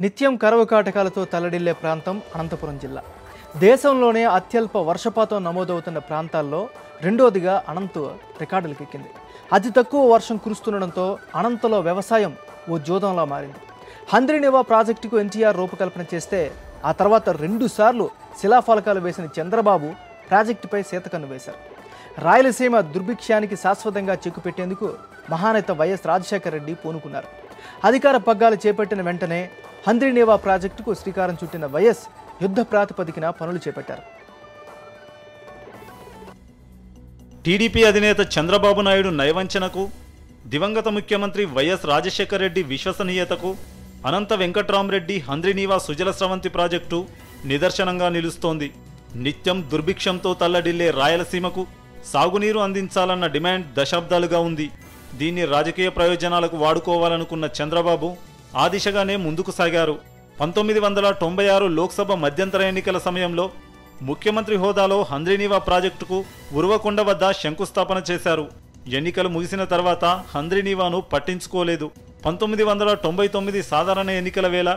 నిత్యం కరువు కాటకాలతో తల్లడిల్లే ప్రాంతం అనంతపురం జిల్లా. దేశంలోనే అత్యల్ప వర్షపాతం నమోదవుతున్న ప్రాంతాల్లో రెండోదిగా అనంత రికార్డులకెక్కింది. అతి తక్కువ వర్షం కురుస్తుండడంతో అనంతలో వ్యవసాయం ఓ జోదంలా మారింది. హంద్రీనివా ప్రాజెక్టుకు ఎన్టీఆర్ రూపకల్పన చేస్తే ఆ తర్వాత 2 సార్లు శిలాఫలకాలు వేసిన చంద్రబాబు ప్రాజెక్టుపై శీతకన్ను వేశారు. రాయలసీమ దుర్భిక్షానికి శాశ్వతంగా చెక్కుపెట్టేందుకు మహానేత వైఎస్ రాజశేఖర రెడ్డి పూనుకున్నారు. అధికార పగ్గాలు చేపట్టిన వెంటనే హంద్రీనివా ప్రాజెక్టుకు శ్రీకారం చుట్టిన వైఎస్ యుద్ధ ప్రాతిపదికన పనులు చేపట్టారు. టీడీపీ అధినేత చంద్రబాబు నాయుడు నయవంచనకు, దివంగత ముఖ్యమంత్రి వైఎస్ రాజశేఖర రెడ్డి విశ్వసనీయతకు అనంత వెంకట్రామరెడ్డి హంద్రీనివా సుజల స్రవంతి ప్రాజెక్టు నిదర్శనంగా నిలుస్తోంది. నిత్యం దుర్భిక్షంతో తల్లడిల్లే రాయలసీమకు సాగునీరు అందించాలన్న డిమాండ్ దశాబ్దాలుగా ఉంది. దీన్ని రాజకీయ ప్రయోజనాలకు వాడుకోవాలనుకున్న చంద్రబాబు ఆ దిశగానే ముందుకు సాగారు. 1996 లోక్సభ మధ్యంతర ఎన్నికల సమయంలో ముఖ్యమంత్రి హోదాలో హంద్రీనివా ప్రాజెక్టుకు ఉరువకొండ వద్ద శంకుస్థాపన చేశారు. ఎన్నికలు ముగిసిన తర్వాత హంద్రీనివాను పట్టించుకోలేదు. 1999 సాధారణ ఎన్నికల వేళ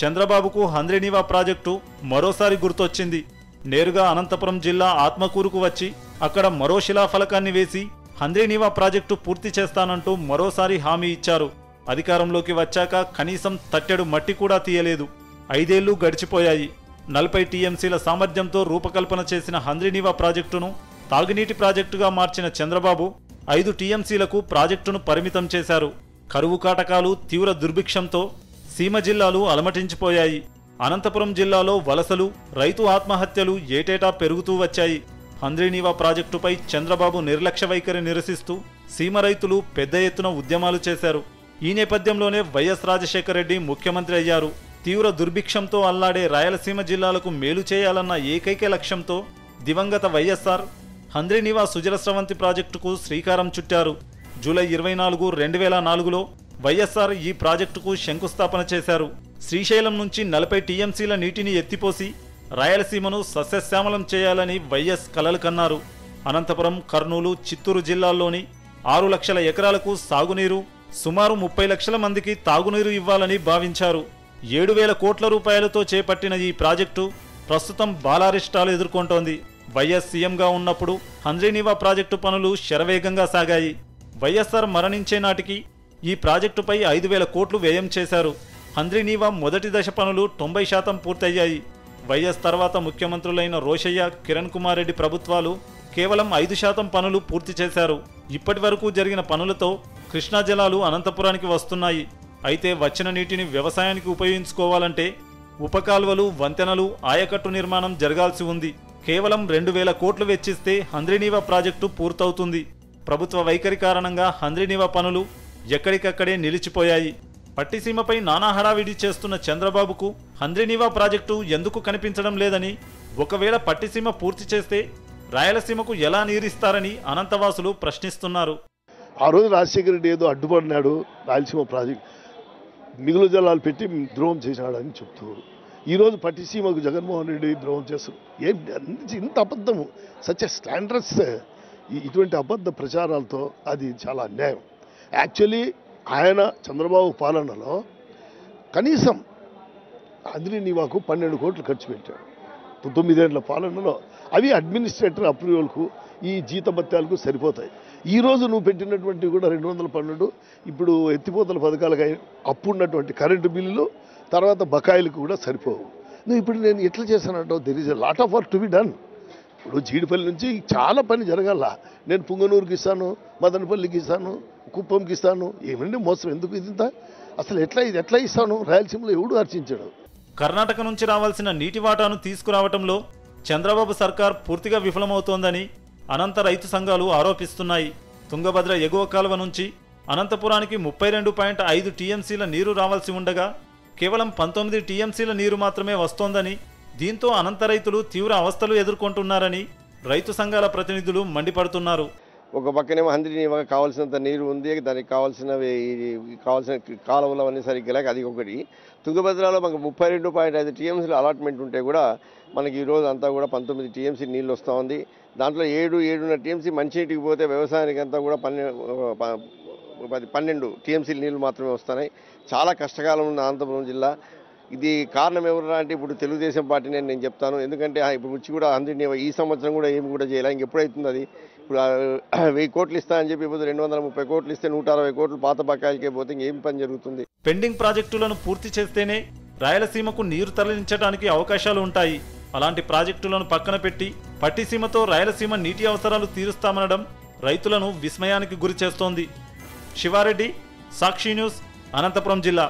చంద్రబాబుకు హంద్రీనివా ప్రాజెక్టు మరోసారి గుర్తొచ్చింది. నేరుగా అనంతపురం జిల్లా ఆత్మకూరుకు వచ్చి అక్కడ మరో శిలాఫలకాన్ని వేసి హంద్రీనివా ప్రాజెక్టు పూర్తి చేస్తానంటూ మరోసారి హామీ ఇచ్చారు. అధికారంలోకి వచ్చాక కనీసం తట్టెడు మట్టి కూడా తీయలేదు. 5 ఏళ్లు గడిచిపోయాయి. 40 టీఎంసీల సామర్థ్యంతో రూపకల్పన చేసిన హంద్రీనివా ప్రాజెక్టును తాగునీటి ప్రాజెక్టుగా మార్చిన చంద్రబాబు 5 టీఎంసీలకు ప్రాజెక్టును పరిమితం చేశారు. కరువు కాటకాలు, తీవ్ర దుర్భిక్షంతో సీమ జిల్లాలు అలమటించిపోయాయి. అనంతపురం జిల్లాలో వలసలు, రైతు ఆత్మహత్యలు ఏటేటా పెరుగుతూ వచ్చాయి. హంద్రీనివా ప్రాజెక్టుపై చంద్రబాబు నిర్లక్ష్య వైఖరి నిరసిస్తూ సీమ రైతులు పెద్ద ఎత్తున ఉద్యమాలు చేశారు. ఈ నేపథ్యంలోనే వైఎస్ రాజశేఖర రెడ్డి ముఖ్యమంత్రి అయ్యారు. తీవ్ర దుర్భిక్షంతో అల్లాడే రాయలసీమ జిల్లాలకు మేలు చేయాలన్న ఏకైక లక్ష్యంతో దివంగత వైఎస్ఆర్ హంద్రీనివా సుజల స్రవంతి ప్రాజెక్టుకు శ్రీకారం చుట్టారు. జూలై 24, 2004లో వైఎస్ఆర్ ఈ ప్రాజెక్టుకు శంకుస్థాపన చేశారు. శ్రీశైలం నుంచి 40 టీఎంసీల నీటిని ఎత్తిపోసి రాయలసీమను సస్యశ్యామలం చేయాలని వైఎస్ కలలు కన్నారు. అనంతపురం, కర్నూలు, చిత్తూరు జిల్లాల్లోని 6 లక్షల ఎకరాలకు సాగునీరు, సుమారు 30 లక్షల మందికి తాగునీరు ఇవ్వాలని భావించారు. 7,000 కోట్ల రూపాయలతో చేపట్టిన ఈ ప్రాజెక్టు ప్రస్తుతం బాలారిష్టాలు ఎదుర్కొంటోంది. వైఎస్ సీఎంగా ఉన్నప్పుడు హంద్రీనివా ప్రాజెక్టు పనులు శరవేగంగా సాగాయి. వైఎస్ఆర్ మరణించే నాటికి ఈ ప్రాజెక్టుపై 5,000 కోట్లు వ్యయం చేశారు. హంద్రీనివా మొదటి దశ పనులు 90% పూర్తయ్యాయి. వైఎస్ తర్వాత ముఖ్యమంత్రులైన రోషయ్య, కిరణ్ కుమార్ రెడ్డి ప్రభుత్వాలు కేవలం 5% పనులు పూర్తి చేశారు. ఇప్పటి వరకు జరిగిన పనులతో కృష్ణా జలాలు అనంతపురానికి వస్తున్నాయి. అయితే వచ్చిన నీటిని వ్యవసాయానికి ఉపయోగించుకోవాలంటే ఉపకాల్వలు, వంతెనలు, ఆయకట్టు నిర్మాణం జరగాల్సి ఉంది. కేవలం 2,000 కోట్లు వెచ్చిస్తే హంద్రీనివా ప్రాజెక్టు పూర్తవుతుంది. ప్రభుత్వ వైఖరి కారణంగా హంద్రీనివా పనులు ఎక్కడికక్కడే నిలిచిపోయాయి. పట్టిసీమపై నానా హడావిడి చేస్తున్న చంద్రబాబుకు హంద్రీనివా ప్రాజెక్టు ఎందుకు కనిపించడం లేదని, ఒకవేళ పట్టిసీమ పూర్తి చేస్తే రాయలసీమకు ఎలా నీరిస్తారని అనంతవాసులు ప్రశ్నిస్తున్నారు. ఆ రోజు రాజశేఖర రెడ్డి ఏదో అడ్డుపడినాడు, రాయలసీమ ప్రాజెక్ట్ మిగులు జలాలు పెట్టి ద్రోహం చేశాడని చెప్తూ ఈరోజు పట్టిసీమకు జగన్మోహన్ రెడ్డి ద్రోహం చేస్తారు. ఇంత అబద్ధము, సచ్ ఎ స్టాండర్డ్స్, ఇటువంటి అబద్ధ ప్రచారాలతో అది చాలా అన్యాయం. యాక్చువల్లీ ఆయన చంద్రబాబు పాలనలో కనీసం హంద్రీనివాకు 12 కోట్లు ఖర్చు పెట్టాడు 9 ఏళ్ల పాలనలో. అవి అడ్మినిస్ట్రేటర్ అప్రూవల్కు, ఈ జీతభత్యాలకు సరిపోతాయి. ఈరోజు నువ్వు పెట్టినటువంటివి కూడా 212, ఇప్పుడు ఎత్తిపోతల పథకాలకు అప్పుడున్నటువంటి కరెంటు బిల్లులు, తర్వాత బకాయిలకు కూడా సరిపోవు. నువ్వు ఇప్పుడు నేను ఎట్లా చేశానంటావు? There is a lot of work to be done. ఇప్పుడు జీడిపల్లి నుంచి చాలా పని జరగాల. నేను పుంగనూరుకి ఇస్తాను, మదనపల్లికి ఇస్తాను, కుప్పంకి ఇస్తాను. ఏమండి మోసం ఎందుకు? ఇదంతా అసలు ఎట్లా ఇస్తాను? రాయలసీమలో ఎవడు ఆర్చించాడు? కర్ణాటక నుంచి రావాల్సిన నీటి వాటాను తీసుకురావటంలో చంద్రబాబు సర్కార్ పూర్తిగా విఫలమవుతోందని అనంత రైతు సంఘాలు ఆరోపిస్తున్నాయి. తుంగభద్ర ఎగువ కాలువ నుంచి అనంతపురానికి 32.5 టీఎంసీల నీరు రావాల్సి ఉండగా కేవలం 19 టీఎంసీల నీరు మాత్రమే వస్తోందని, దీంతో అనంత రైతులు తీవ్ర అవస్థలు ఎదుర్కొంటున్నారని రైతు సంఘాల ప్రతినిధులు మండిపడుతున్నారు. ఒక పక్కనేమో హంద్రీనివాకు కావాల్సినంత నీరు ఉంది, దానికి కావాల్సిన కాలువలు అన్నీ సరిగ్గా లేక అది ఒకటి. తుంగభద్రలో మనకు 32.5 టీఎంసీలు అలాట్మెంట్ ఉంటే కూడా మనకి ఈరోజు అంతా కూడా 19 టీఎంసీ నీళ్ళు వస్తూ ఉంది. దాంట్లో 7.5 టీఎంసీ మంచినీటికి పోతే వ్యవసాయానికి అంతా కూడా 12 టీఎంసీల నీళ్ళు మాత్రమే వస్తున్నాయి. చాలా కష్టకాలం ఉన్న అనంతపురం జిల్లా. ఇది కారణం ఎవరు అంటే ఇప్పుడు తెలుగుదేశం పార్టీని నేను చెప్తాను. ఎందుకంటే ఇప్పుడు వచ్చి కూడా అందరినీ ఈ సంవత్సరం కూడా ఏమి కూడా చేయాలి. ఇంకెప్పుడైతుంది అది? ఇప్పుడు 1000 కోట్లు ఇస్తా అని చెప్పి ఇప్పుడు 230 కోట్లు ఇస్తే 160 కోట్లు పాత బకాయిలకే పోతే ఇంకేం పని జరుగుతుంది? పెండింగ్ ప్రాజెక్టులను పూర్తి చేస్తేనే రాయలసీమకు నీరు తరలించడానికి అవకాశాలు ఉంటాయి. అలాంటి ప్రాజెక్టులను పక్కన పెట్టి పట్టిసీమతో రాయలసీమ నీటి అవసరాలు తీరుస్తామనడం రైతులను విస్మయానికి గురి చేస్తోంది. శివారెడ్డి, సాక్షి న్యూస్, అనంతపురం జిల్లా.